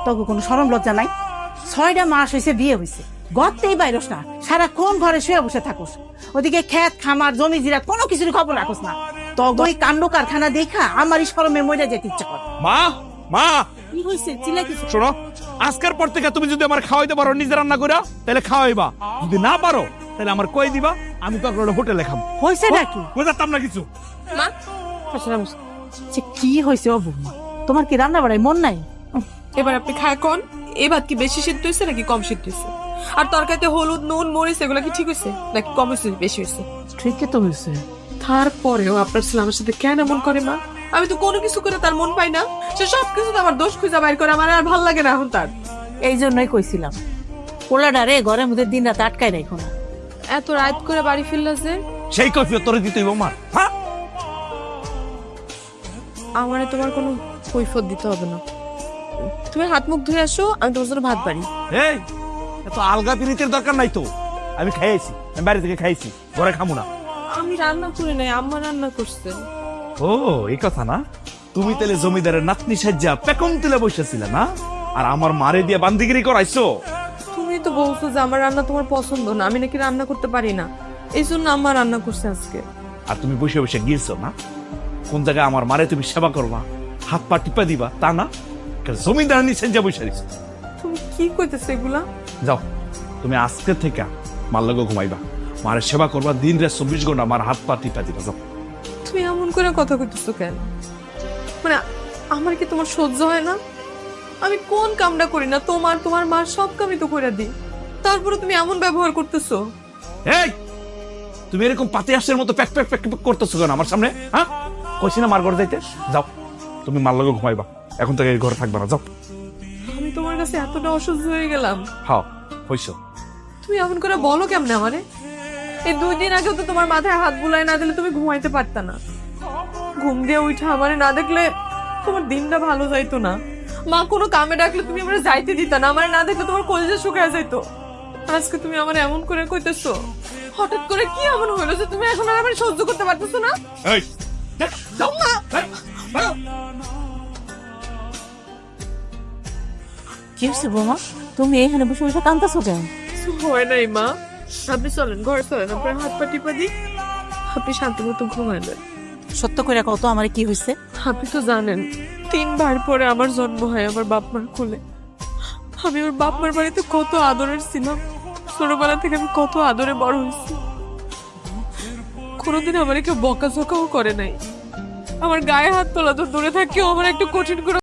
তবে কোনো শরম লজ্জা নাই? 6টা মাস হয়েছে বিয়ে হয়েছে, গতেই বাইরস না, সারাক্ষণ ঘরে শুয়ে বসে থাকোস। ওদিকে ক্ষেত খামার জমি জিরা কোনো কিছুর খবর রাখোস না। তবে ওই কাণ্ড কারখানা দেখা আমারই শরমে মরে যেতে ইচ্ছা করে। মা মা কি হয়েছে? চিল্লা কিছু শোনো, আজকের পর থেকে তুমি যদি আমার খাওয়াইতে পারো নিজে রান্না করে, তাহলে খাওয়াইবা। যদি না পারো তাহলে আমার কই দিবা, আমি তো হোটেলে খাবো। হয়েছে নাকি? বুঝতাম না কিছু। মা কি হয়েছে? ও বৌমা, তোমার কি রান্না বাড়ায় মন নাই? এবার আপনি খায় কোন? এই ভাত কি বেশি সিদ্ধ হয়েছে নাকি কম সিদ্ধ হয়েছে? আর তরকারিতে হলুদ নুন মরিচ এগুলো কি ঠিক হয়েছে নাকি কম হয়েছে বেশি হয়েছে? ঠিকই তো হয়েছে। তারপরেও আপনার ছেলে আমার সাথে কেন এমন করে মা? আমি তো কোনো কিছু করে তার মন পাই না, সে সবকিছু আমার দোষ খুঁজে বাইর করে, আমার আর ভাল লাগে না এখন তার। এই জন্যই কইছিলাম পোলাটা রে ঘরের মধ্যে দিন রাত আটকায় রাখো না। এত রাত করে বাড়ি ফিরলা যে? সেই কৈফিয়ত তোরে দিতে হইব মা। হ্যাঁ, আমারে তোমার কোনো কৈফিয়ত দিতে হবে না। তুমি হাত মুখ ধুয়ে আসো, আমি তোমার জন্য ভাত বাড়ি। এই এত আলগা পিরিতের দরকার নাই তো। আমি খাইয়েছি, আমি বাইরে থেকে খাইছি, ঘরে খামু না। আমি রান্না করি নাই, আম্মা রান্না করছে। ও এই কথা না? তুমি তাহলে জমিদারের নাতনি সাজ্জা পেকম তুলে বসেছিল না, আর আমার মারে দিয়ে বান্দিগিরি করাইছো। তুমি তো বলছো যে আমার রান্না তোমার পছন্দ না, আমি নাকি রান্না করতে পারি না, এই জন্য আম্মা রান্না করছে আজকে। আর তুমি বসে বসে গিয়েছো না, কোন জায়গায় আমার মারে তুমি সেবা করবা, হাত পা টিপা দিবা, তা না জমিদার নিছেন যা বসে দিছো। তুমি কি কইতেছো এগুলা? যাও, তুমি আজকে থেকে মার লগে ঘুমাইবা, মারে সেবা করবা, দিন রাত 24 ঘন্টা আমার হাত পা টিপা দিবা। যাও। তুমি এমন করে কথা কইতেছো কেন? মানে আমার কি তোমার সহ্য হয় না? আমি কোন কামটা করি না, তোমার তোমার মার সব কামই তো করে দিই, তারপরে তুমি এমন ব্যবহার করতেছো। এই তুমি এরকম পাতি হাঁসের মতো প্যাক প্যাক প্যাক প্যাক করতেছো কেন আমার সামনে? হ্যাঁ, কইছি না মার ঘরে যাইতে। যাও, তুমি মার লগে ঘুমাইবা, এখন থেকে এই ঘরে থাকবা না। যাও। আমি তোমার কাছে এতটা অসহ্য হয়ে গেলাম? হাও হইছো। তুমি এমন করে বলো কেমনে আমারে? এই 2 দিন আগেও তো তোমার মাথায় হাত বুলাই না দিলে তুমি ঘুমাইতে পারতা না। ঘুম দিয়ে উঠে আমারে না দেখলে তোমার দিনটা ভালো যাইতো না। মা কোনো কামে ডাকলে তুমি আমারে যাইতে দিতা না, আমারে না দেখলে তোমার কলিজা শুকায় যাইতো। আজকে তুমি আমার এমন করে কইতেছো, হঠাৎ করে কি এমন হইলো যে তুমি এখন আর আমারে সহ্য করতে পারতেছো না? এই যাও না। কি হয়েছে বৌমা, তুমি এখানে বসে বসে কাঁদতেছো কেন? কিছু হয় নাই মা, আপনি চলেন ঘরে চলেন, আপনার হাত পা টিপা দিই, আপনি শান্তি মতো ঘুমাইলেন। সত্য করে কত আমার কি হয়েছে? আপনি তো জানেন 3 বার পরে আমার জন্ম হয় আমার বাপ মার কোলে। আমি ওর বাপ মার বাড়িতে কত আদরের ছিলাম, ছোটবেলা থেকে আমি কত আদরে বড় হয়েছি। কোনোদিন আমার কেউ বকাঝকাও করে নাই, আমার গায়ে হাত তোলা তো দূরে থাকেও আমার একটু কঠিন করে